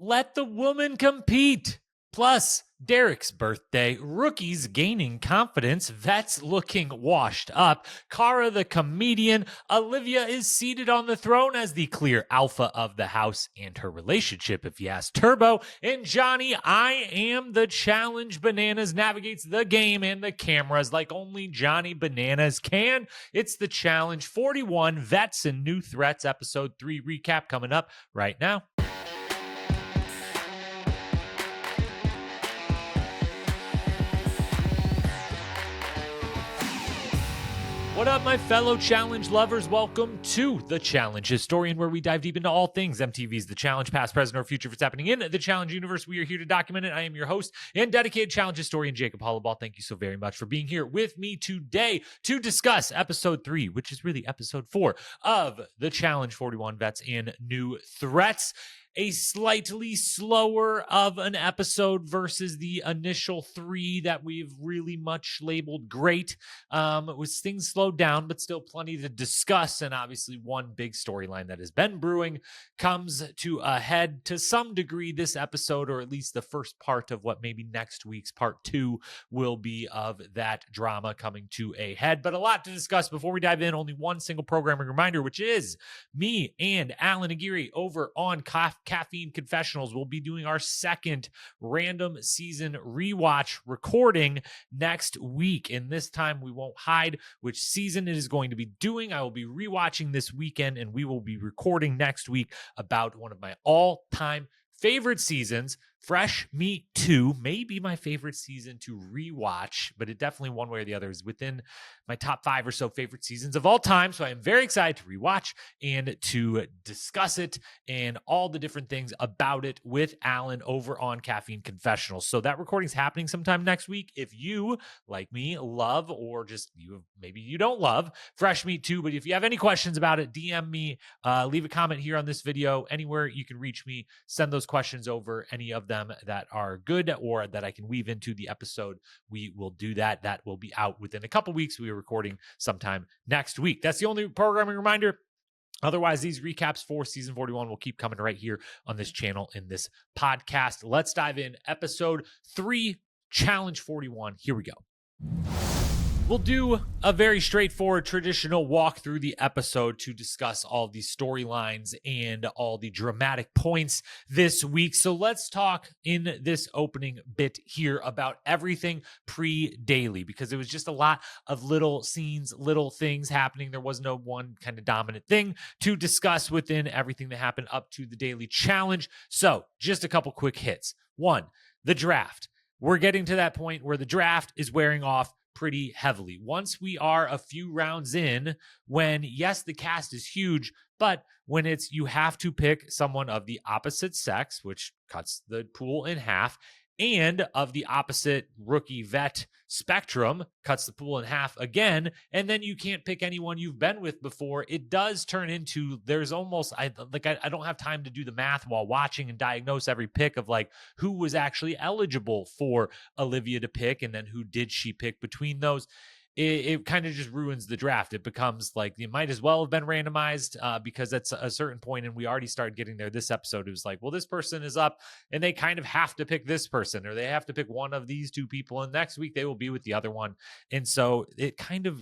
Let the woman compete. Plus, Derek's birthday, rookies gaining confidence, vets looking washed up, Cara the comedian, Olivia is seated on the throne as the clear alpha of the house and her relationship, if you ask Turbo, and Johnny, I am the challenge Bananas navigates the game and the cameras like only Johnny Bananas can. It's the Challenge 41 Vets and New Threats episode 3 recap coming up right now. What up, my fellow challenge lovers? Welcome to The Challenge Historian, where we dive deep into all things MTV's The Challenge, past, present, or future. If it's happening in the Challenge universe, we are here to document it. I am your host and dedicated challenge historian, Jacob Hollowball. Thank you so very much for being here with me today to discuss episode 3, which is really episode 4 of The Challenge 41 Vets and New Threats. A slightly slower of an episode versus the initial 3 that we've really much labeled great. With things slowed down, but still plenty to discuss. And obviously one big storyline that has been brewing comes to a head to some degree this episode, or at least the first part of what maybe next week's part 2 will be of that drama coming to a head. But a lot to discuss before we dive in. Only one single programming reminder, which is me and Alan Aguirre over on Caffeine Confessionals will be doing our second random season rewatch recording next week. And this time we won't hide which season it is going to be doing. I will be rewatching this weekend, and we will be recording next week about one of my all-time favorite seasons. Fresh Meat 2 may be my favorite season to rewatch, but it definitely, one way or the other, is within my top 5 or so favorite seasons of all time. So I am very excited to rewatch and to discuss it and all the different things about it with Alan over on Caffeine Confessionals. So that recording is happening sometime next week. If you, like me, love, or just maybe you don't love Fresh Meat 2, but if you have any questions about it, DM me, leave a comment here on this video, anywhere you can reach me, send those questions over, any of them that are good or that I can weave into the episode. We will do that. That will be out within a couple weeks. We are recording sometime next week. That's the only programming reminder. Otherwise, these recaps for season 41 will keep coming right here on this channel in this podcast. Let's dive in. Episode 3, Challenge 41. Here we go. We'll do a very straightforward, traditional walk through the episode to discuss all the storylines and all the dramatic points this week. So let's talk in this opening bit here about everything pre-daily, because it was just a lot of little scenes, little things happening. There was no one kind of dominant thing to discuss within everything that happened up to the daily challenge. So just a couple quick hits. 1, the draft. We're getting to that point where the draft is wearing off pretty heavily. Once we are a few rounds in, when, yes, the cast is huge, but when it's you have to pick someone of the opposite sex, which cuts the pool in half, and of the opposite rookie vet spectrum, cuts the pool in half again, and then you can't pick anyone you've been with before, it does turn into, there's almost, I don't have time to do the math while watching and diagnose every pick of like who was actually eligible for Olivia to pick, and then who did she pick between those. It kind of just ruins the draft. It becomes like you might as well have been randomized because at a certain point, and we already started getting there this episode, it was like, well, this person is up and they kind of have to pick this person, or they have to pick one of these two people, and next week they will be with the other one. And so it kind of,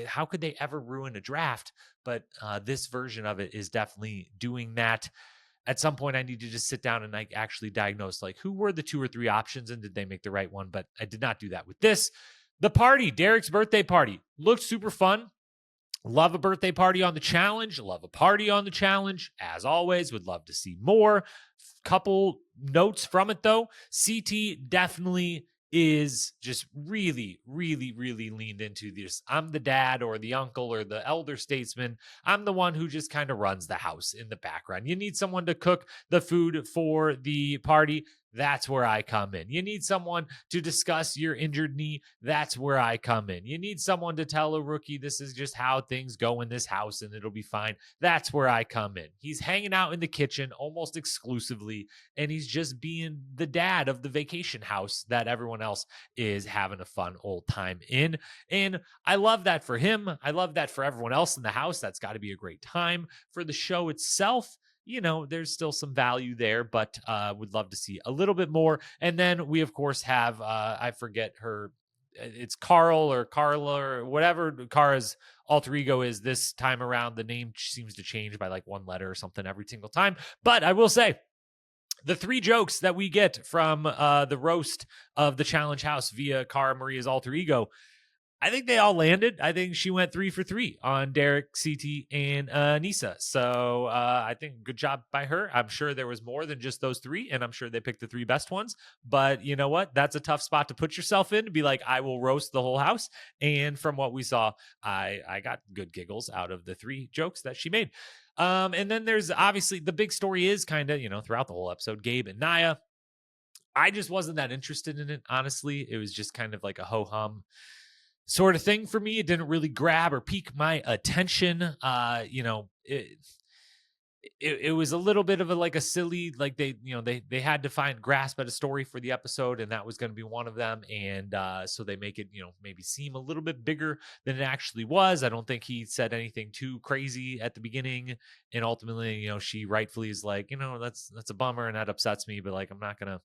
how could they ever ruin a draft? But this version of it is definitely doing that. At some point, I need to just sit down and like actually diagnose like who were the 2 or 3 options and did they make the right one? But I did not do that with this. The party, Derek's birthday party, looked super fun. Love a birthday party on the challenge. Love a party on the challenge. As always, would love to see more. Couple notes from it, though. CT definitely is just really, really, really leaned into this. I'm the dad or the uncle or the elder statesman. I'm the one who just kind of runs the house in the background. You need someone to cook the food for the party. That's where I come in. You need someone to discuss your injured knee. That's where I come in. You need someone to tell a rookie this is just how things go in this house and it'll be fine. That's where I come in. He's hanging out in the kitchen almost exclusively, and he's just being the dad of the vacation house that everyone else is having a fun old time in. And I love that for him. I love that for everyone else in the house. That's got to be a great time. For the show itself, there's still some value there, but would love to see a little bit more. And then we, of course, have, I forget her, it's Carl or Carla or whatever Kara's alter ego is this time around. The name seems to change by like one letter or something every single time. But I will say, the 3 jokes that we get from the roast of the Challenge House via Cara Maria's alter ego, I think they all landed. I think she went 3 for 3 on Derek, CT, and Nisa. So I think good job by her. I'm sure there was more than just those 3, and I'm sure they picked the 3 best ones. But you know what? That's a tough spot to put yourself in, to be like, I will roast the whole house. And from what we saw, I got good giggles out of the 3 jokes that she made. And then there's obviously the big story is kind of, throughout the whole episode, Gabe and Nia. I just wasn't that interested in it, honestly. It was just kind of like a ho-hum sort of thing for me. It didn't really grab or pique my attention. It was a little bit of a silly, like they had to grasp at a story for the episode, and that was going to be one of them. And so they make it, maybe seem a little bit bigger than it actually was. I don't think he said anything too crazy at the beginning. And ultimately, she rightfully is like, that's a bummer and that upsets me, but like, I'm not going to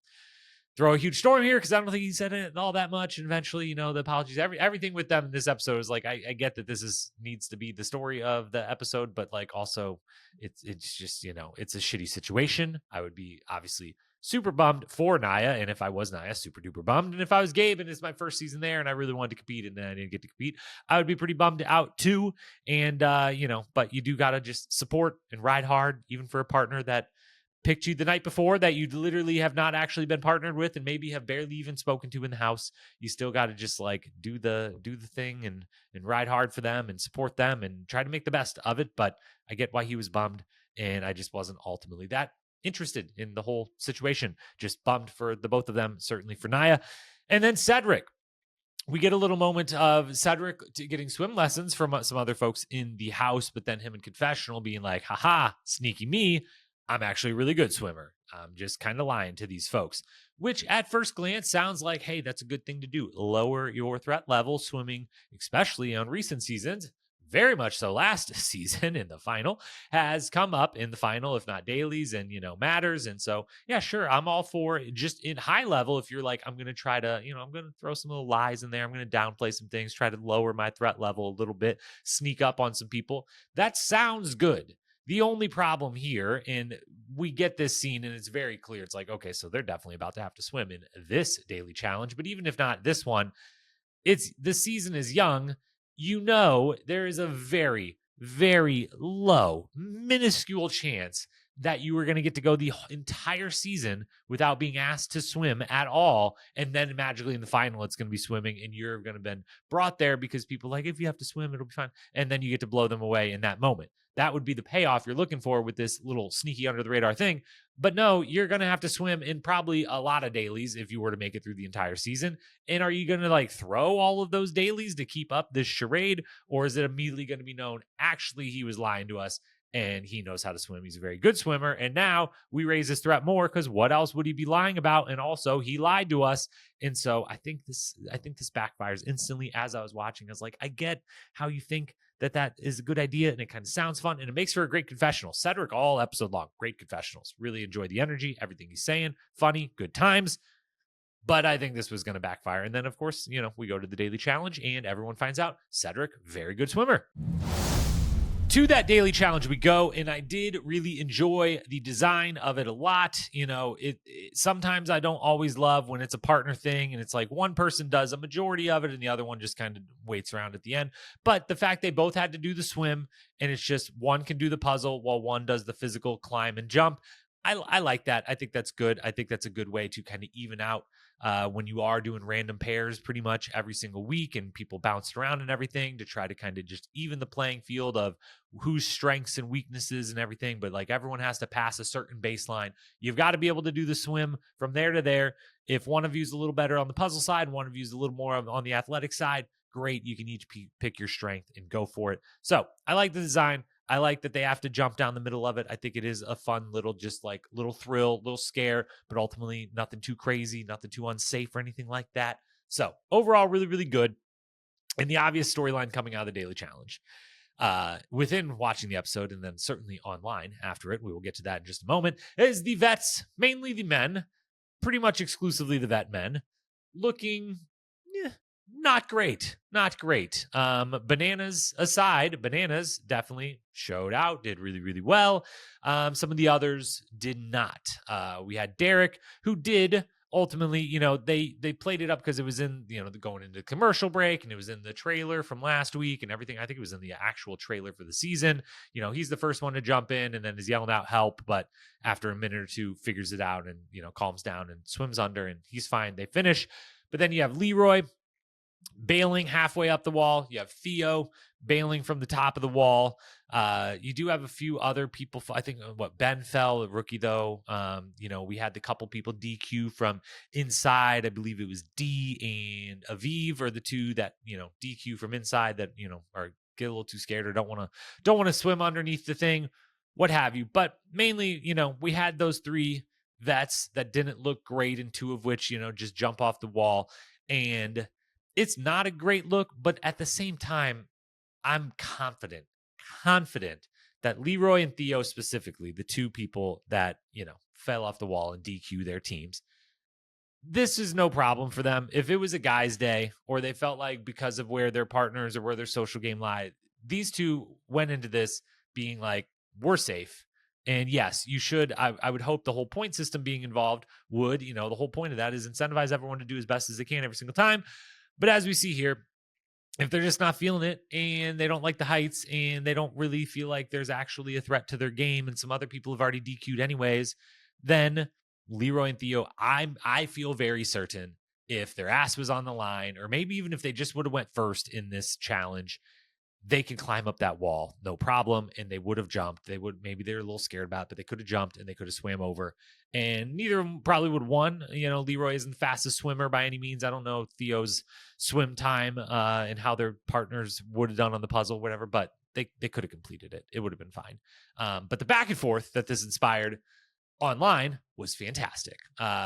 throw a huge storm here because I don't think he said it all that much. And eventually, the apologies, everything with them in this episode is like, I get that this needs to be the story of the episode, but like also it's just, it's a shitty situation. I would be obviously super bummed for Nia. And if I was Nia, super duper bummed. And if I was Gabe and it's my first season there and I really wanted to compete and then I didn't get to compete, I would be pretty bummed out too. And, but you do got to just support and ride hard, even for a partner that picked you the night before, that you literally have not actually been partnered with and maybe have barely even spoken to in the house. You still got to just like do the thing and ride hard for them and support them and try to make the best of it. But I get why he was bummed, and I just wasn't ultimately that interested in the whole situation. Just bummed for the both of them, certainly for Nia. And then Cedric. We get a little moment of Cedric getting swim lessons from some other folks in the house, but then him in confessional being like, haha, sneaky me. I'm actually a really good swimmer. I'm just kind of lying to these folks, which at first glance sounds like, hey, that's a good thing to do. Lower your threat level swimming, especially on recent seasons. Very much so last season in the final has come up in the final, if not dailies and, matters. And so, yeah, sure. I'm all for it. Just in high level. If you're like, I'm going to try to, I'm going to throw some little lies in there. I'm going to downplay some things, try to lower my threat level a little bit, sneak up on some people. That sounds good. The only problem here, and we get this scene and it's very clear. It's like, okay, so they're definitely about to have to swim in this daily challenge. But even if not this one, the season is young. There is a very, very low, minuscule chance that you are going to get to go the entire season without being asked to swim at all. And then magically in the final, it's going to be swimming and you're going to been brought there because people like, if you have to swim, it'll be fine. And then you get to blow them away in that moment. That would be the payoff you're looking for with this little sneaky under the radar thing. But no, you're going to have to swim in probably a lot of dailies if you were to make it through the entire season. And are you going to throw all of those dailies to keep up this charade? Or is it immediately going to be known, actually, he was lying to us and he knows how to swim. He's a very good swimmer. And now we raise this threat more because what else would he be lying about? And also he lied to us. And so I think this backfires instantly. As I was watching, I was like, I get how you think that is a good idea and it kind of sounds fun and it makes for a great confessional. Cedric all episode long, great confessionals. Really enjoy the energy, everything he's saying, funny, good times. But I think this was going to backfire. And then, of course, we go to the daily challenge and everyone finds out Cedric, very good swimmer. To that daily challenge we go, and I did really enjoy the design of it a lot. Sometimes I don't always love when it's a partner thing and it's like one person does a majority of it and the other one just kind of waits around at the end. But the fact they both had to do the swim and it's just one can do the puzzle while one does the physical climb and jump. I like that. I think that's good. I think that's a good way to kind of even out when you are doing random pairs pretty much every single week and people bounce around and everything, to try to kind of just even the playing field of whose strengths and weaknesses and everything. But like everyone has to pass a certain baseline. You've got to be able to do the swim from there to there. If one of you is a little better on the puzzle side, one of you is a little more on the athletic side, great. You can each pick your strength and go for it. So I like the design. I like that they have to jump down the middle of it. I think it is a fun little thrill, little scare, but ultimately nothing too crazy, nothing too unsafe or anything like that. So overall, really, really good. And the obvious storyline coming out of the daily challenge. within watching the episode, and then certainly online after it, we will get to that in just a moment, is the vets, mainly the men, pretty much exclusively the vet men, looking not great. Not great. Bananas aside, Bananas definitely showed out, did really, really well. Some of the others did not. We had Derek, who did ultimately, they played it up because it was in, going into commercial break, and it was in the trailer from last week and everything. I think it was in the actual trailer for the season. He's the first one to jump in and then is yelling out help, but after a minute or two figures it out and, calms down and swims under, and he's fine. They finish. But then you have Leroy bailing halfway up the wall. You have Theo bailing from the top of the wall. You do have a few other people. I think Ben fell, a rookie though. We had the couple people DQ from inside. I believe it was D and Aviv are the two that, DQ from inside that, are get a little too scared or don't want to swim underneath the thing, what have you. But mainly, we had those three vets that didn't look great, and two of which, just jump off the wall. And it's not a great look, but at the same time, I'm confident that Leroy and Theo specifically, the two people that, fell off the wall and DQ their teams, this is no problem for them. If it was a guy's day, or they felt like because of where their partners or where their social game lied, these two went into this being like, we're safe. And yes, you should. I would hope the whole point system being involved would, the whole point of that is incentivize everyone to do as best as they can every single time. But as we see here, if they're just not feeling it and they don't like the heights and they don't really feel like there's actually a threat to their game, and some other people have already DQ'd anyways, then Leroy and Theo, I feel very certain if their ass was on the line, or maybe even if they just would have went first in this challenge, they can climb up that wall, no problem, and they would have jumped. Maybe they're a little scared about it, but they could have jumped and they could have swam over. And neither of them probably would have won. Leroy isn't the fastest swimmer by any means. I don't know Theo's swim time and how their partners would have done on the puzzle, whatever, but they could have completed it. It would have been fine. But the back and forth that this inspired online was fantastic,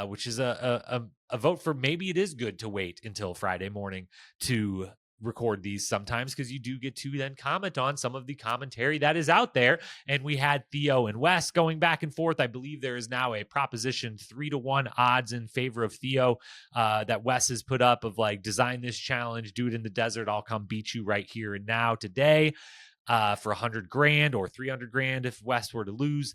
which is a vote for maybe it is good to wait until Friday morning to record these sometimes, because you do get to then comment on some of the commentary that is out there. And we had Theo and Wes going back and forth. I believe there is now a proposition 3-1 odds in favor of Theo that Wes has put up of like, design this challenge, do it in the desert, I'll come beat you right here and now today for $100,000 or $300,000 if Wes were to lose.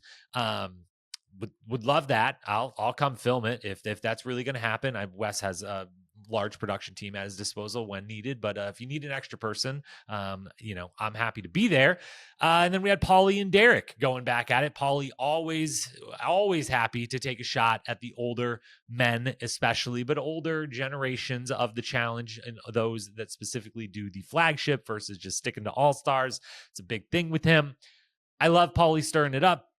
Would love that. I'll come film it if that's really going to happen. Wes has a large production team at his disposal when needed, but if you need an extra person, I'm happy to be there. And then we had Paulie and Derek going back at it. Paulie always happy to take a shot at the older men, especially, but older generations of the challenge, and those that specifically do the flagship versus just sticking to all-stars. It's a big thing with him. I love Paulie stirring it up.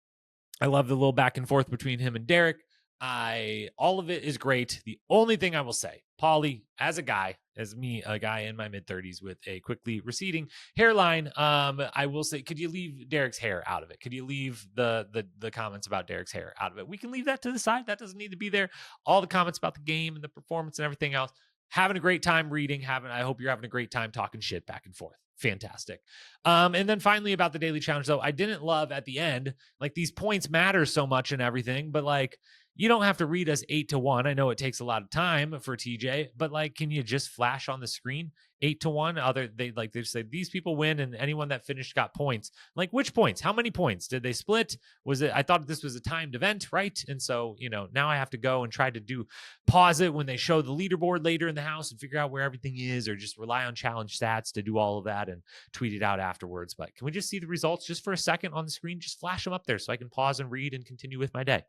I love the little back and forth between him and Derek. All of it is great. The only thing I will say, Paulie, as a guy in my mid-30s with a quickly receding hairline, I will say, could you leave Derek's hair out of it? Could you leave the comments about Derek's hair out of it? We can leave that to the side. That doesn't need to be there. All the comments about the game and the performance and everything else. Having a great time reading. I hope you're having a great time talking shit back and forth. Fantastic. And then finally about the daily challenge, though, I didn't love at the end, like, these points matter so much and everything, but like, you don't have to read us 8-1. I know it takes a lot of time for TJ, but like, can you just flash on the screen 8-1? They say these people win and anyone that finished got points. Like, which points? How many points did they split? I thought this was a timed event, right? And so, now I have to go and try to pause it when they show the leaderboard later in the house and figure out where everything is, or just rely on challenge stats to do all of that and tweet it out afterwards. But can we just see the results just for a second on the screen? Just flash them up there so I can pause and read and continue with my day.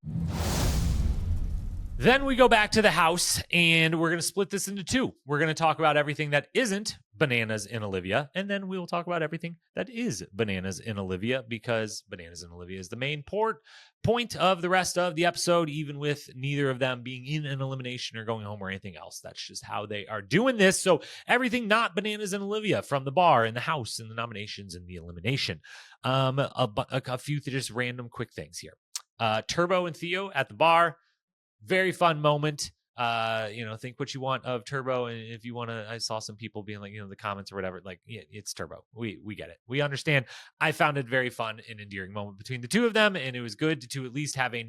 Then we go back to the house, and we're going to split this into two. We're going to talk about everything that isn't Bananas in Olivia, and then we will talk about everything that is Bananas in Olivia, because Bananas in Olivia is the main point of the rest of the episode, even with neither of them being in an elimination or going home or anything else. That's just how they are doing this. So everything not Bananas in Olivia, from the bar and the house and the nominations and the elimination. A few just random quick things here. Turbo and Theo at the bar. Very fun moment. Think what you want of Turbo, and if you want to, I saw some people being like, the comments or whatever, like, yeah, it's Turbo. We get it. We understand. I found it very fun and endearing moment between the two of them, and it was good to at least have a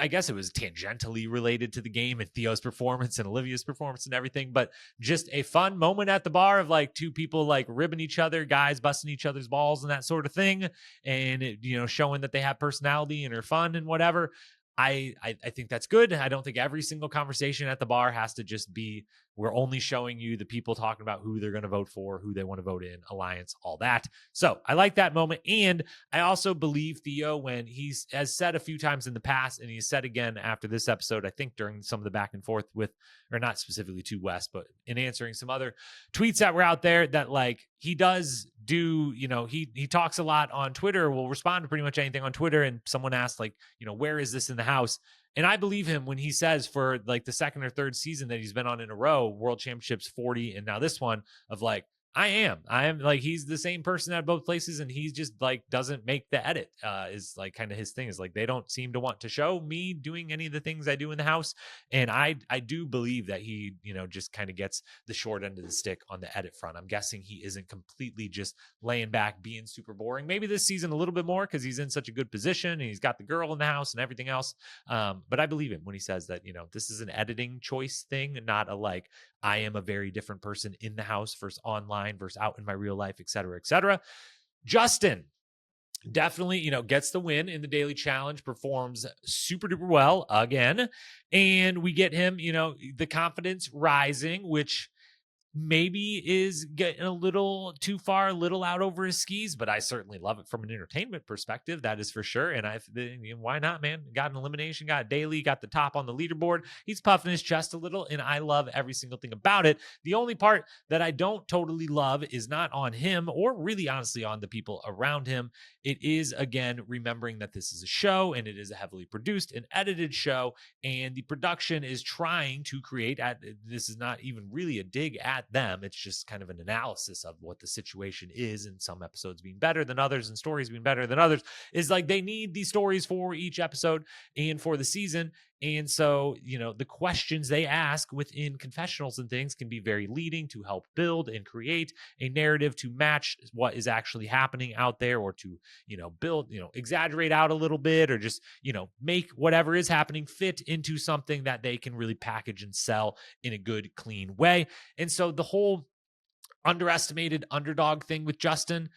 I guess it was tangentially related to the game and Theo's performance and Olivia's performance and everything, but just a fun moment at the bar of like two people like ribbing each other, guys busting each other's balls and that sort of thing. And it, showing that they have personality and are fun and whatever. I think that's good. I don't think every single conversation at the bar has to just be, we're only showing you the people talking about who they're going to vote for, who they want to vote in, alliance, all that. So I like that moment. And I also believe Theo when he's has said a few times in the past, and he said again after this episode, I think during some of the back and forth with, or not specifically to Wes, but in answering some other tweets that were out there, that like he does do, he talks a lot on Twitter, will respond to pretty much anything on Twitter. And someone asked like, where is this in the house? And I believe him when he says for like the second or third season that he's been on in a row, World Championships 40, and now this one, of like, I am like, he's the same person at both places, and he's just like doesn't make the edit, is like kind of his thing, is like they don't seem to want to show me doing any of the things I do in the house. And I do believe that he, just kind of gets the short end of the stick on the edit front. I'm guessing he isn't completely just laying back being super boring. Maybe this season a little bit more because he's in such a good position and he's got the girl in the house and everything else. But I believe him when he says that, this is an editing choice thing, not a like, I am a very different person in the house versus online versus out in my real life, et cetera, et cetera. Justin definitely, gets the win in the daily challenge, performs super duper well again. And we get him, the confidence rising, which maybe is getting a little too far, a little out over his skis, but I certainly love it from an entertainment perspective. That is for sure. And why not, man? Got an elimination, got daily, got the top on the leaderboard. He's puffing his chest a little, and I love every single thing about it. The only part that I don't totally love is not on him, or really honestly on the people around him. It is, again, remembering that this is a show and it is a heavily produced and edited show, and the production is trying to create, this is not even really a dig at them. It's just kind of an analysis of what the situation is, and some episodes being better than others and stories being better than others, is like they need these stories for each episode and for the season. And so, the questions they ask within confessionals and things can be very leading to help build and create a narrative to match what is actually happening out there, or to, build, exaggerate out a little bit, or just, make whatever is happening fit into something that they can really package and sell in a good, clean way. And so the whole underestimated underdog thing with Justin,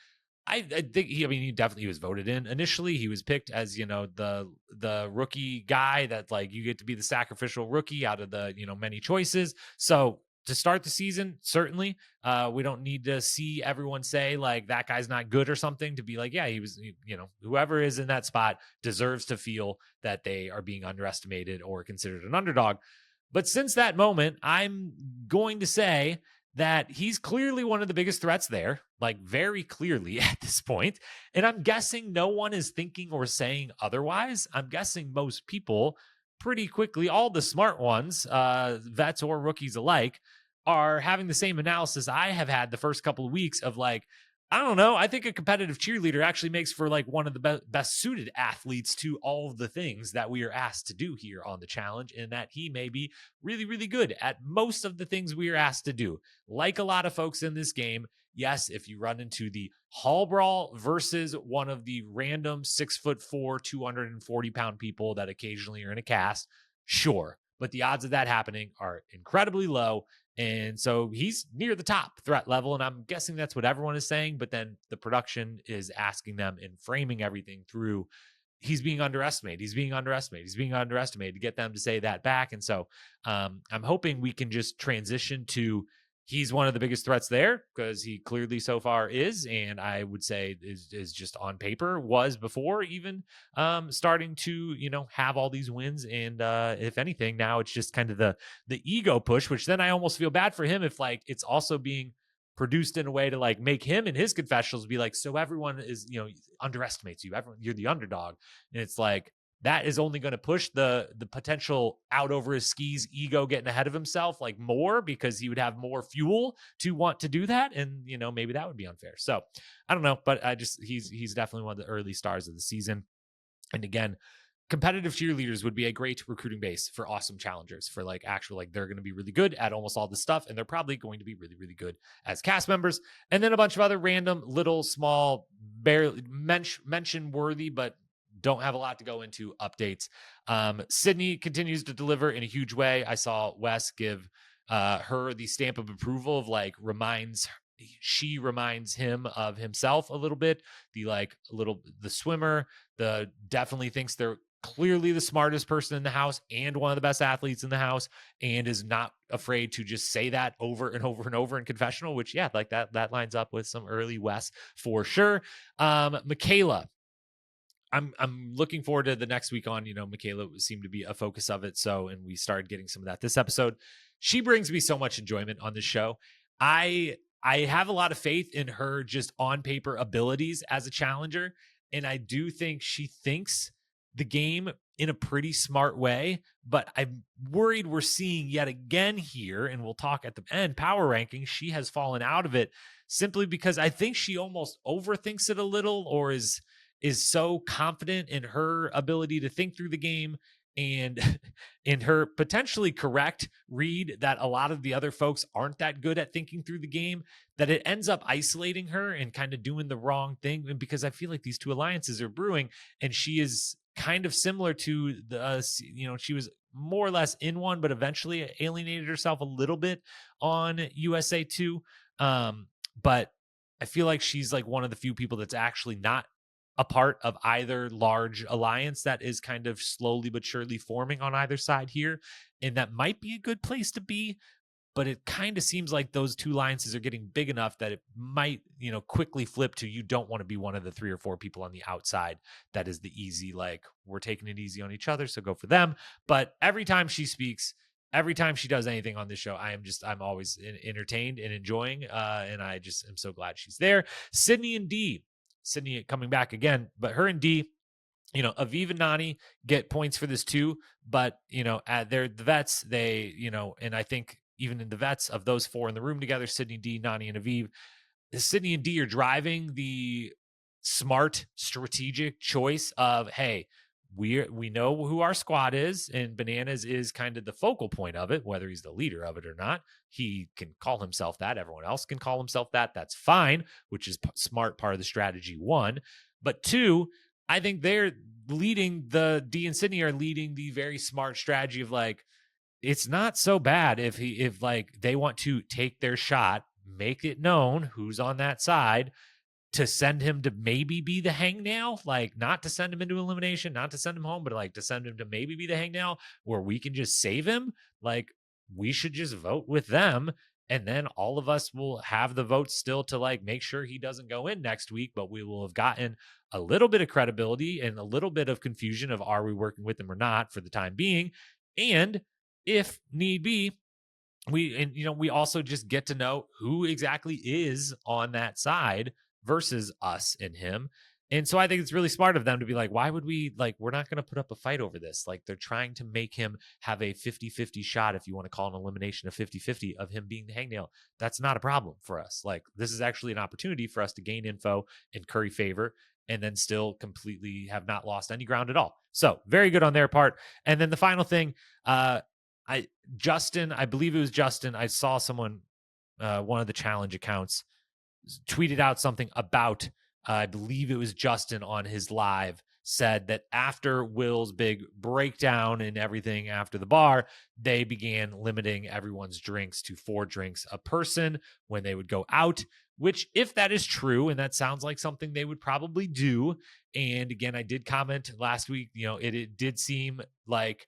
I think he definitely was voted in. Initially, he was picked as, the rookie guy that like you get to be the sacrificial rookie out of the, many choices. So to start the season, certainly, we don't need to see everyone say like that guy's not good or something to be like, yeah, he was, whoever is in that spot deserves to feel that they are being underestimated or considered an underdog. But since that moment, I'm going to say that he's clearly one of the biggest threats there, like very clearly at this point. And I'm guessing no one is thinking or saying otherwise. I'm guessing most people pretty quickly, all the smart ones, vets or rookies alike, are having the same analysis I have had the first couple of weeks of like, I don't know. I think a competitive cheerleader actually makes for like one of the best suited athletes to all of the things that we are asked to do here on the challenge, and that he may be really, really good at most of the things we are asked to do. Like a lot of folks in this game, yes, if you run into the hall brawl versus one of the random 6'4", 240-pound people that occasionally are in a cast, sure. But the odds of that happening are incredibly low. And so he's near the top threat level, and I'm guessing that's what everyone is saying. But then the production is asking them and framing everything through, he's being underestimated. He's being underestimated. He's being underestimated, to get them to say that back. And so I'm hoping we can just transition to, he's one of the biggest threats there, because he clearly so far is, and I would say is just on paper, was before even starting to, have all these wins. And if anything, now it's just kind of the ego push, which then I almost feel bad for him if like it's also being produced in a way to like make him and his confessionals be like, so everyone is, underestimates you. Everyone, you're the underdog. And it's like, that is only going to push the potential out over his skis ego getting ahead of himself like more, because he would have more fuel to want to do that. And, maybe that would be unfair. So I don't know, but he's definitely one of the early stars of the season. And again, competitive cheerleaders would be a great recruiting base for awesome challengers, for like actual, like they're going to be really good at almost all this stuff, and they're probably going to be really, really good as cast members. And then a bunch of other random little small, barely mention worthy, but don't have a lot to go into updates. Sydney continues to deliver in a huge way. I saw Wes give her the stamp of approval of like she reminds him of himself a little bit. The swimmer, the definitely thinks they're clearly the smartest person in the house and one of the best athletes in the house, and is not afraid to just say that over and over and over in confessional, which like that lines up with some early Wes for sure. Michaela, I'm looking forward to the next week on. Michaela seemed to be a focus of it, and we started getting some of that this episode. She brings me so much enjoyment on this show. I have a lot of faith in her just on paper abilities as a challenger, and I do think she thinks the game in a pretty smart way, but I'm worried we're seeing yet again here, and we'll talk at the end, power ranking, she has fallen out of it simply because I think she almost overthinks it a little, or is so confident in her ability to think through the game and in her potentially correct read that a lot of the other folks aren't that good at thinking through the game, that it ends up isolating her and kind of doing the wrong thing. And because I feel like these two alliances are brewing, and she is kind of similar to she was more or less in one, but eventually alienated herself a little bit on USA 2. But I feel like she's like one of the few people that's actually not a part of either large alliance that is kind of slowly but surely forming on either side here. And that might be a good place to be, but it kind of seems like those two alliances are getting big enough that it might, quickly flip to, you don't want to be one of the 3 or 4 people on the outside. That is the easy, like, we're taking it easy on each other, so go for them. But every time she speaks, every time she does anything on this show, I'm always entertained and enjoying. And I just am so glad she's there. Sydney and Dee. Sydney coming back again, but her and Dee, Aviv and Nani get points for this too. But, they're the vets, they, and I think even in the vets of those 4 in the room together, Sydney, Dee, Nani, and Aviv, Sydney and Dee are driving the smart strategic choice of, hey, we know who our squad is, and Bananas is kind of the focal point of it, whether he's the leader of it or not. He can call himself that. Everyone else can call himself that. That's fine, which is smart part of the strategy, 1. But 2, I think they're leading Dee and Sydney are leading the very smart strategy of like, it's not so bad if they want to take their shot, make it known who's on that side, to send him to maybe be the hangnail, like not to send him into elimination, not to send him home, but like to send him to maybe be the hangnail where we can just save him. Like, we should just vote with them, and then all of us will have the votes still to like make sure he doesn't go in next week, but we will have gotten a little bit of credibility and a little bit of confusion of, are we working with him or not, for the time being. And if need be, we also just get to know who exactly is on that side versus us and him. And so I think it's really smart of them to be like, why would we, like, we're not going to put up a fight over this. Like, they're trying to make him have a 50-50 shot, if you want to call an elimination a 50-50, of him being the hangnail. That's not a problem for us. Like, this is actually an opportunity for us to gain info and curry favor, and then still completely have not lost any ground at all. So very good on their part. And then the final thing, I believe it was Justin. I saw someone, one of the challenge accounts, tweeted out something about, I believe it was Justin on his live, said that after Will's big breakdown and everything after the bar, they began limiting everyone's drinks to 4 drinks a person when they would go out, which, if that is true, and that sounds like something they would probably do. And again, I did comment last week, it did seem like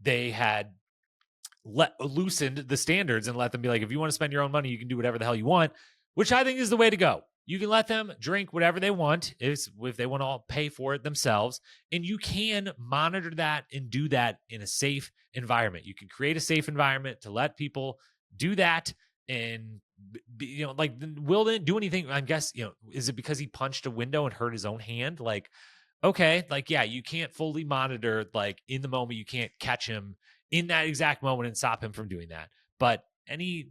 they had loosened the standards and let them be like, if you want to spend your own money, you can do whatever the hell you want, which I think is the way to go. You can let them drink whatever they want if they want to all pay for it themselves. And you can monitor that and do that in a safe environment. You can create a safe environment to let people do that. And, Will didn't do anything. I guess, is it because he punched a window and hurt his own hand? Like, okay, like, yeah, you can't fully monitor, like, in the moment, you can't catch him in that exact moment and stop him from doing that. But any,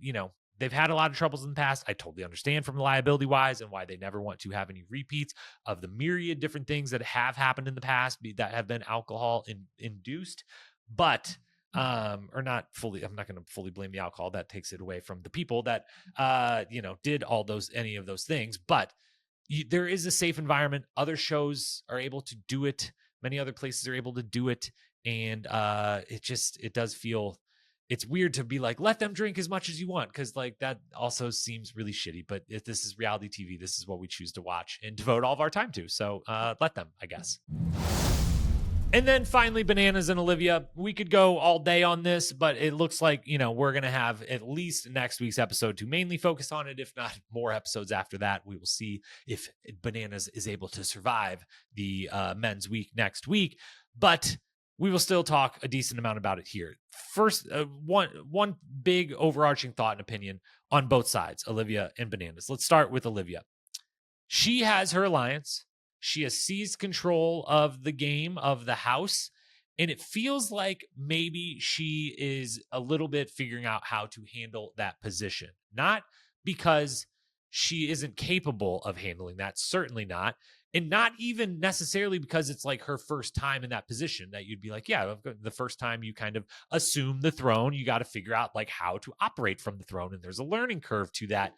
they've had a lot of troubles in the past. I totally understand from liability wise and why they never want to have any repeats of the myriad different things that have happened in the past that have been alcohol induced. But or not fully, I'm not going to fully blame the alcohol. That takes it away from the people that did any of those things. But there is a safe environment. Other shows are able to do it. Many other places are able to do it. And it does feel, it's weird to be like, let them drink as much as you want, because like that also seems really shitty. But if this is reality TV, this is what we choose to watch and devote all of our time to. So let them, I guess. And then finally, Bananas and Olivia. We could go all day on this, but it looks like, we're going to have at least next week's episode to mainly focus on it. If not more episodes after that, we will see if Bananas is able to survive the men's week next week. But we will still talk a decent amount about it here. First, one big overarching thought and opinion on both sides, Olivia and Bananas. Let's start with Olivia. She has her alliance. She has seized control of the game, of the house, and it feels like maybe she is a little bit figuring out how to handle that position. Not because she isn't capable of handling that, certainly not, and not even necessarily because it's like her first time in that position that you'd be like, yeah, the first time you kind of assume the throne, you got to figure out like how to operate from the throne, and there's a learning curve to that.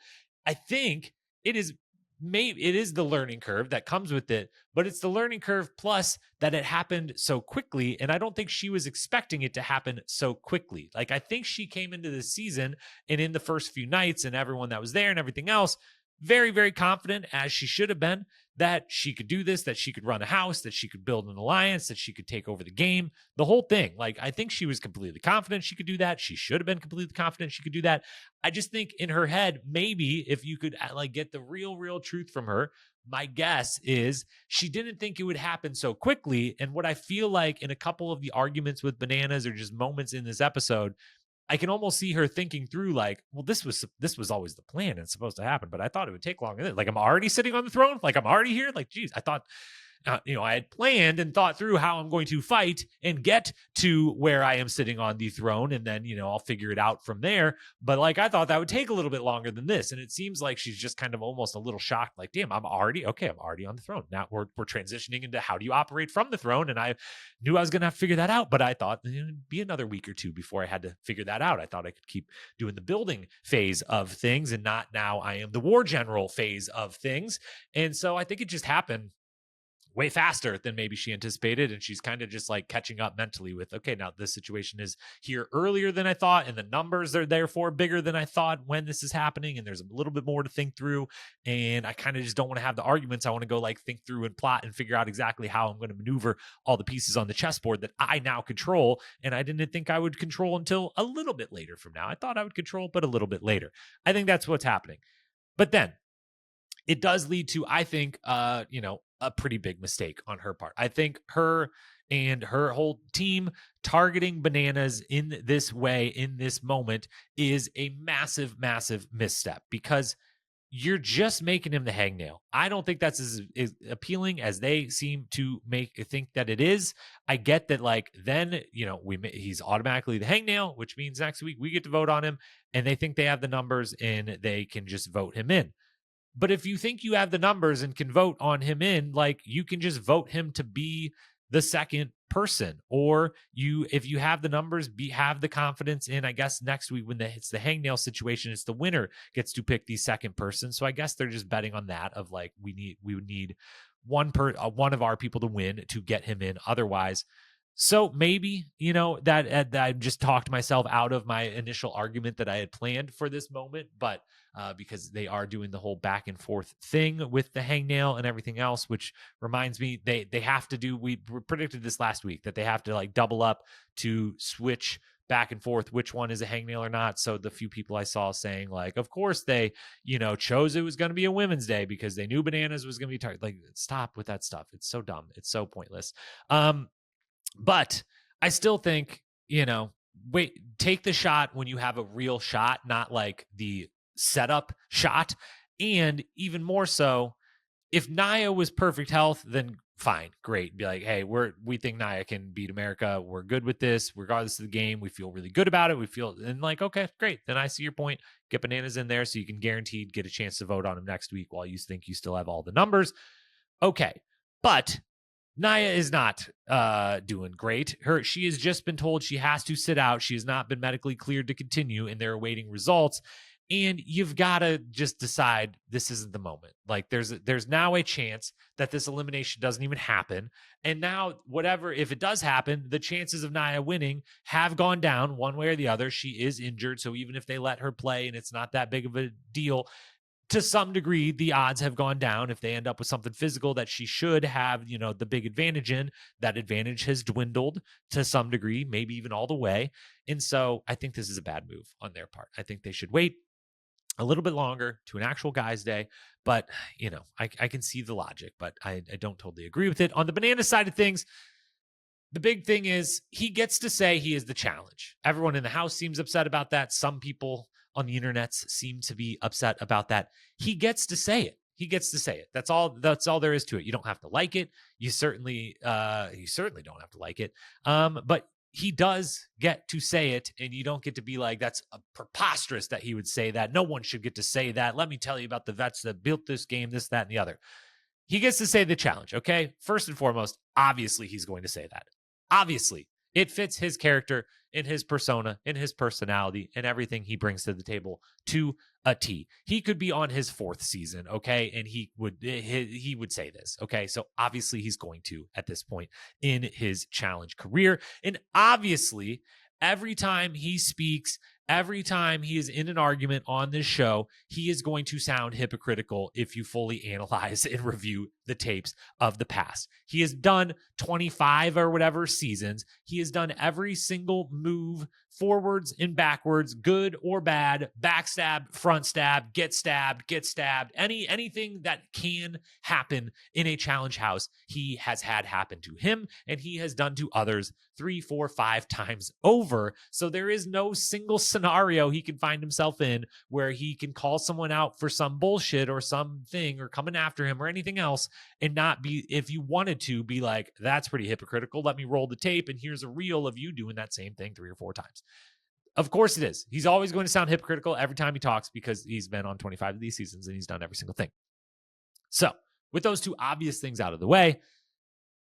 I think it is the learning curve that comes with it, but it's the learning curve plus that it happened so quickly. And I don't think she was expecting it to happen so quickly. Like, I think she came into this season and in the first few nights and everyone that was there and everything else, very, very confident, as she should have been, that she could do this, that she could run a house, that she could build an alliance, that she could take over the game, the whole thing. Like, I think she was completely confident she could do that. She should have been completely confident she could do that. I just think in her head, maybe if you could like get the real truth from her, my guess is she didn't think it would happen so quickly. And what I feel like in a couple of the arguments with Bananas or just moments in this episode, I can almost see her thinking through like, well, this was always the plan and supposed to happen, but I thought it would take longer than that. Like, I'm already sitting on the throne. Like, I'm already here. Like, geez, I thought, I had planned and thought through how I'm going to fight and get to where I am sitting on the throne. And then, I'll figure it out from there. But like, I thought that would take a little bit longer than this. And it seems like she's just kind of almost a little shocked. Like, damn, I'm already on the throne. Now we're transitioning into how do you operate from the throne? And I knew I was going to have to figure that out, but I thought it'd be another week or two before I had to figure that out. I thought I could keep doing the building phase of things and not now I am the war general phase of things. And so I think it just happened way faster than maybe she anticipated. And she's kind of just like catching up mentally with, okay, now this situation is here earlier than I thought. And the numbers are therefore bigger than I thought when this is happening. And there's a little bit more to think through. And I kind of just don't want to have the arguments. I want to go like think through and plot and figure out exactly how I'm going to maneuver all the pieces on the chessboard that I now control. And I didn't think I would control until a little bit later from now. I thought I would control, but a little bit later. I think that's what's happening. But then it does lead to, I think, a pretty big mistake on her part. I think her and her whole team targeting Bananas in this way, in this moment, is a massive, massive misstep because you're just making him the hangnail. I don't think that's as appealing as they seem to think that it is. I get that, like, then, he's automatically the hangnail, which means next week we get to vote on him, and they think they have the numbers and they can just vote him in. But if you think you have the numbers and can vote on him in, like, you can just vote him to be the second person. Or if you have the numbers, have the confidence in, I guess next week when it's the hangnail situation, it's the winner gets to pick the second person. So I guess they're just betting on that of like, we would need one of our people to win to get him in otherwise. So maybe, that I just talked myself out of my initial argument that I had planned for this moment, but because they are doing the whole back and forth thing with the hangnail and everything else, which reminds me, they have to do, we predicted this last week, that they have to like double up to switch back and forth which one is a hangnail or not. So the few people I saw saying like, of course they, chose it was going to be a Women's Day because they knew Bananas was going to be targeted. Like, stop with that stuff. It's so dumb. It's so pointless. But I still think, take the shot when you have a real shot, not like the setup shot. And even more so, if Nia was perfect health, then fine, great. Be like, hey, we think Nia can beat America. We're good with this, regardless of the game. We feel really good about it. We feel and like, okay, great. Then I see your point. Get Bananas in there so you can guaranteed get a chance to vote on him next week while you think you still have all the numbers. Okay, but Nia is not doing great. She has just been told she has to sit out. She has not been medically cleared to continue, and they're awaiting results. And you've got to just decide this isn't the moment. Like there's now a chance that this elimination doesn't even happen. And now whatever, if it does happen, the chances of Nia winning have gone down one way or the other. She is injured. So even if they let her play and it's not that big of a deal, to some degree, the odds have gone down. If they end up with something physical that she should have, the big advantage in, that advantage has dwindled to some degree, maybe even all the way. And so I think this is a bad move on their part. I think they should wait a little bit longer to an actual guys' day. But, I can see the logic, but I don't totally agree with it. On the banana side of things, the big thing is he gets to say he is the challenge. Everyone in the house seems upset about that. Some people on the internet seem to be upset about that. He gets to say it. That's all there is to it. You don't have to like it. You certainly don't have to like it. But he does get to say it, and you don't get to be like, that's preposterous that he would say that. No one should get to say that. Let me tell you about the vets that built this game, this, that, and the other. He gets to say the challenge, okay? First and foremost, obviously he's going to say that. Obviously, it fits his character, in his persona, in his personality, and everything he brings to the table to a T. He could be on his 4th season, okay? And he would say this, okay? So obviously he's going to at this point in his challenge career. And obviously, every time he speaks, every time he is in an argument on this show, he is going to sound hypocritical if you fully analyze and review the tapes of the past. He has done 25 or whatever seasons. He has done every single move, forwards and backwards, good or bad, backstab, front stab, get stabbed, anything that can happen in a challenge house, he has had happen to him, and he has done to others 3, 4, 5 times over. So there is no single scenario he can find himself in where he can call someone out for some bullshit or something or coming after him or anything else and not be, if you wanted to, be like, that's pretty hypocritical. Let me roll the tape and here's a reel of you doing that same thing 3 or 4 times. Of course it is. He's always going to sound hypocritical every time he talks because he's been on 25 of these seasons and he's done every single thing. So with those 2 obvious things out of the way,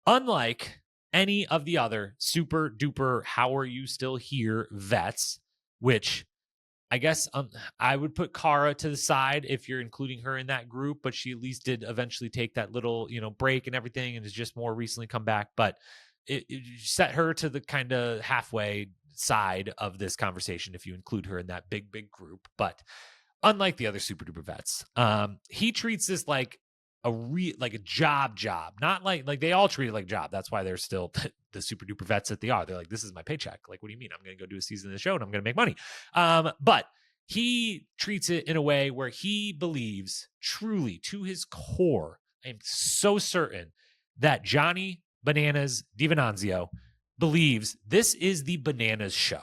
unlike any of the other super duper how are you still here vets, which I guess I would put Cara to the side if you're including her in that group, but she at least did eventually take that little, break and everything and has just more recently come back. But it set her to the kind of halfway side of this conversation if you include her in that big group. But unlike the other super duper vets, he treats this like a job, not like they all treat it like a job. That's why they're still the super duper vets that they are. They're like, this is my paycheck. Like, what do you mean? I'm going to go do a season of the show and I'm going to make money. But he treats it in a way where he believes truly to his core. I am so certain that Johnny Bananas DiVinanzio believes this is the Bananas show.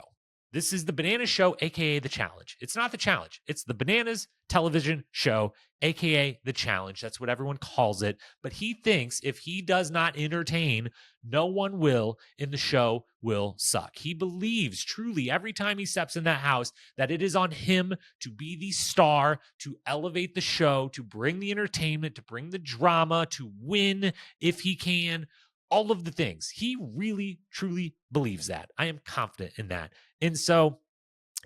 This is the Bananas show, aka the challenge. It's not the challenge. It's the Bananas television show, aka the challenge. That's what everyone calls it. But he thinks if he does not entertain, no one will, and the show will suck. He believes truly every time he steps in that house that it is on him to be the star, to elevate the show, to bring the entertainment, to bring the drama, to win if he can. All of the things. He really, truly believes that. I am confident in that. And so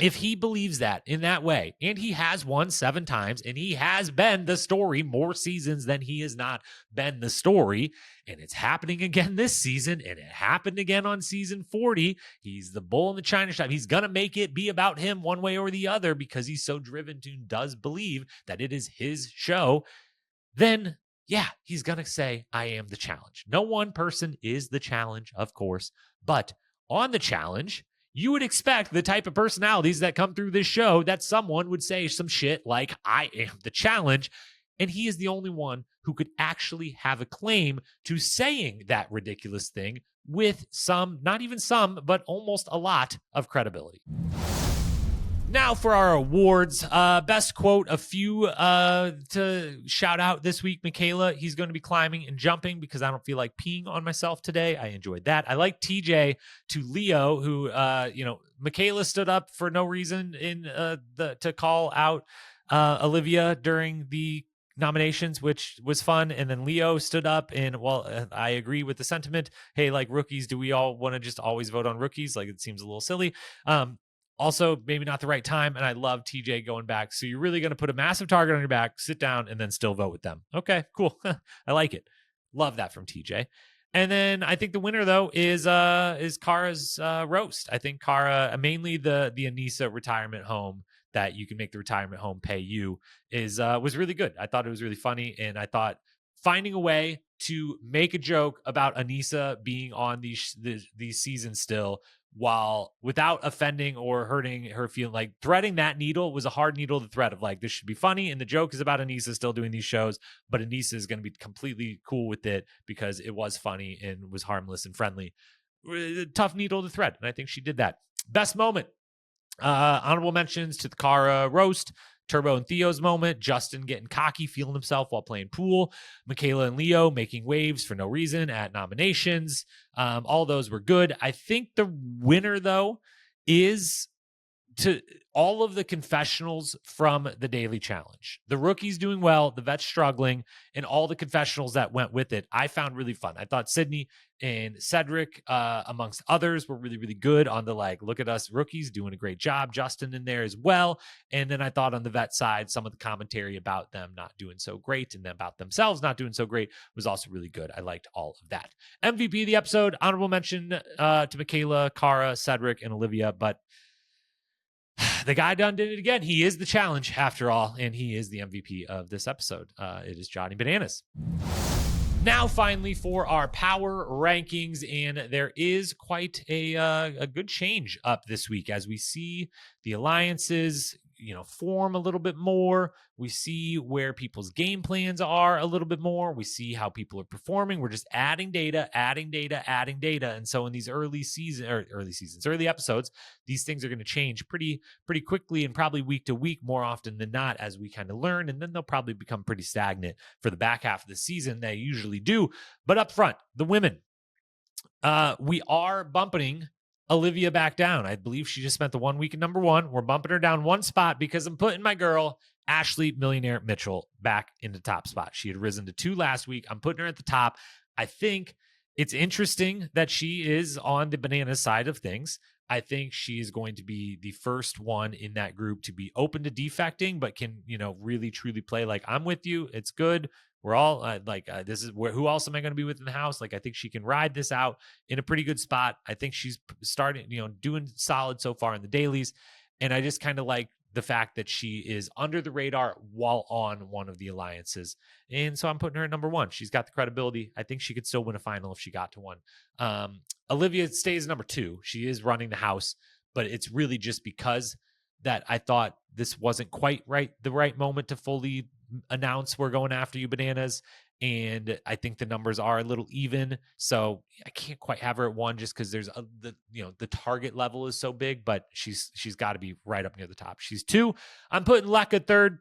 if he believes that in that way, and he has won 7 times, and he has been the story more seasons than he has not been the story, and it's happening again this season, and it happened again on season 40, he's the bull in the china shop. He's going to make it be about him one way or the other because he's so driven to does believe that it is his show. Then yeah, he's going to say, I am the challenge. No one person is the challenge, of course. But on the challenge, you would expect the type of personalities that come through this show that someone would say some shit like, I am the challenge. And he is the only one who could actually have a claim to saying that ridiculous thing with some, not even some, but almost a lot of credibility. Now for our awards. Best quote, a few to shout out this week. Michaela, he's going to be climbing and jumping because I don't feel like peeing on myself today. I enjoyed that. I like TJ to Leo, who, Michaela stood up for no reason to call out Olivia during the nominations, which was fun. And then Leo stood up and, I agree with the sentiment. Hey, like rookies, do we all want to just always vote on rookies? Like, it seems a little silly. Also, maybe not the right time. And I love TJ going back. So you're really going to put a massive target on your back, sit down, and then still vote with them. Okay, cool. I like it. Love that from TJ. And then I think the winner, though, is Cara's roast. I think Cara, mainly the Anissa retirement home, that you can make the retirement home pay you, was really good. I thought it was really funny. And I thought finding a way to make a joke about Anissa being on these seasons still, while without offending or hurting her feeling, like threading that needle was a hard needle to thread, of like, this should be funny. And the joke is about Anissa still doing these shows, but Anissa is going to be completely cool with it because it was funny and was harmless and friendly. Tough needle to thread. And I think she did that. Best moment. Honorable mentions to the Cara roast, Turbo and Theo's moment, Justin getting cocky, feeling himself while playing pool, Michaela and Leo making waves for no reason at nominations. All those were good. I think the winner, though, is to all of the confessionals from the Daily Challenge. The rookies doing well, the vets struggling, and all the confessionals that went with it, I found really fun. I thought Sydney and Cedric, amongst others, were really, really good on the, like, look at us rookies doing a great job. Justin in there as well. And then I thought on the vet side, some of the commentary about them not doing so great and about themselves not doing so great was also really good. I liked all of that. MVP of the episode, honorable mention to Michaela, Cara, Cedric, and Olivia, but the guy done did it again. He is the challenge after all, and he is the MVP of this episode. It is Johnny Bananas. Now, finally, for our power rankings, and there is quite a good change up this week as we see the alliances, form a little bit more. We see where people's game plans are a little bit more. We see how people are performing. We're just adding data. And so in these early episodes, these things are going to change pretty quickly and probably week to week more often than not as we kind of learn. And then they'll probably become pretty stagnant for the back half of the season. They usually do. But up front, the women, we are bumping Olivia back down. I believe she just spent the 1 week at number one. We're bumping her down one spot because I'm putting my girl, Ashley Millionaire Mitchell, back in the top spot. She had risen to 2 last week. I'm putting her at the top. I think it's interesting that she is on the banana side of things. I think she is going to be the first one in that group to be open to defecting, but can, really truly play like, I'm with you. It's good. We're all this is who else am I going to be with in the house? Like, I think she can ride this out in a pretty good spot. I think she's starting, doing solid so far in the dailies. And I just kind of like the fact that she is under the radar while on one of the alliances. And so I'm putting her at number one. She's got the credibility. I think she could still win a final if she got to one. Olivia stays number two. She is running the house, but it's really just because that I thought this wasn't quite the right moment to fully announce we're going after you, Bananas. And I think the numbers are a little even. So I can't quite have her at one just because there's the target level is so big, but she's got to be right up near the top. She's two. I'm putting Lekka third.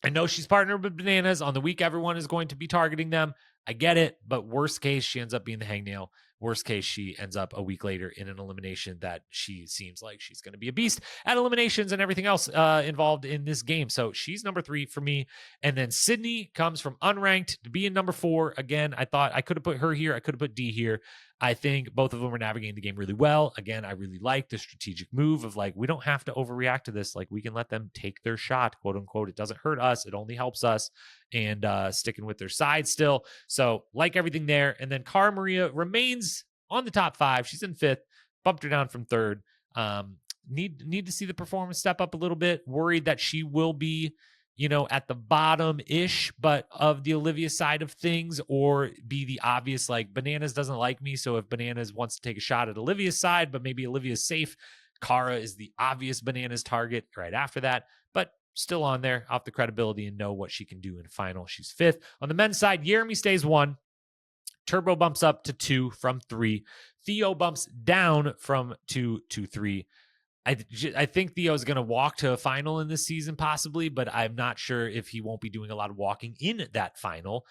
I know she's partnered with Bananas. On the week, everyone is going to be targeting them. I get it, but worst case, she ends up being the hangnail. Worst case, she ends up a week later in an elimination that she seems like she's going to be a beast at eliminations and everything else involved in this game. So she's number three for me. And then Sydney comes from unranked to be in number four. Again, I thought I could have put her here. I could have put D here. I think both of them are navigating the game really well. Again, I really like the strategic move of like, we don't have to overreact to this. Like, we can let them take their shot, quote unquote. It doesn't hurt us. It only helps us, and sticking with their side still. So like everything there. And then Cara Maria remains on the top five. She's in fifth, bumped her down from third. Need to see the performance step up a little bit. Worried that she will be, at the bottom-ish, but of the Olivia side of things, or be the obvious, like, Bananas doesn't like me, so if Bananas wants to take a shot at Olivia's side, but maybe Olivia's safe, Cara is the obvious Bananas target right after that, but still on there, off the credibility and know what she can do in final. She's fifth. On the men's side, Jeremy stays one. Turbo bumps up to 2 from 3. Theo bumps down from 2 to 3. I think Theo's going to walk to a final in this season, possibly, but I'm not sure if he won't be doing a lot of walking in that final,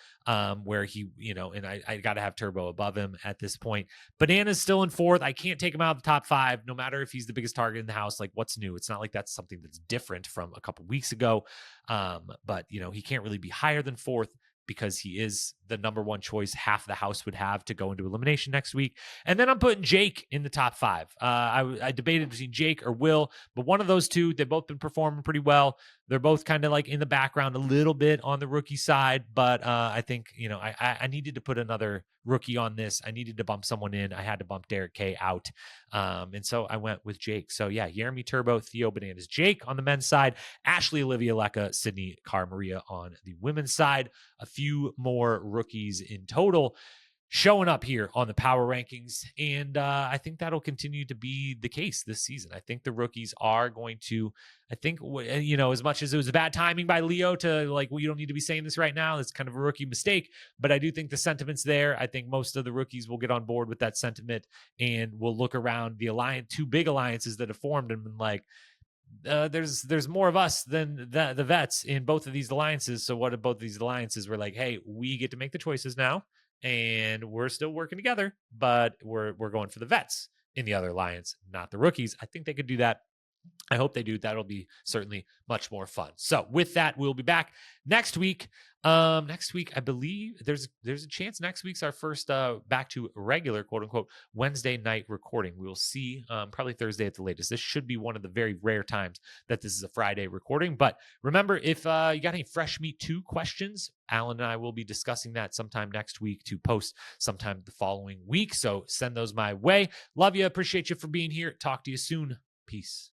where he, and I got to have Turbo above him at this point. Banana's still in fourth. I can't take him out of the top five, no matter if he's the biggest target in the house. Like, what's new? It's not like that's something that's different from a couple weeks ago. But, he can't really be higher than fourth because he is the number one choice half the house would have to go into elimination next week. And then I'm putting Jake in the top five. I debated between Jake or Will, but one of those two, they've both been performing pretty well. They're both kind of like in the background a little bit on the rookie side, but I think, I needed to put another rookie on this. I needed to bump someone in. I had to bump Derek K out. And so I went with Jake. So yeah, Jeremy Turbo, Theo Bananas, Jake on the men's side, Ashley, Olivia, Leka, Sydney, Cara, Maria on the women's side. A few more rookies in total showing up here on the power rankings. And I think that'll continue to be the case this season. I think the rookies are going to, as much as it was a bad timing by Leo to like, well, you don't need to be saying this right now. It's kind of a rookie mistake, but I do think the sentiment's there. I think most of the rookies will get on board with that sentiment and we'll look around the two big alliances that have formed and been like, there's more of us than the vets in both of these alliances. So what if both of these alliances were like, hey, we get to make the choices now and we're still working together, but we're going for the vets in the other alliance, not the rookies. I think they could do that. I hope they do. That'll be certainly much more fun. So with that, we'll be back next week. Next week, I believe there's a chance next week's our first back to regular, quote unquote, Wednesday night recording. We will see probably Thursday at the latest. This should be one of the very rare times that this is a Friday recording. But remember, if you got any Fresh Meat 2 questions, Alan and I will be discussing that sometime next week to post sometime the following week. So send those my way. Love you. Appreciate you for being here. Talk to you soon. Peace.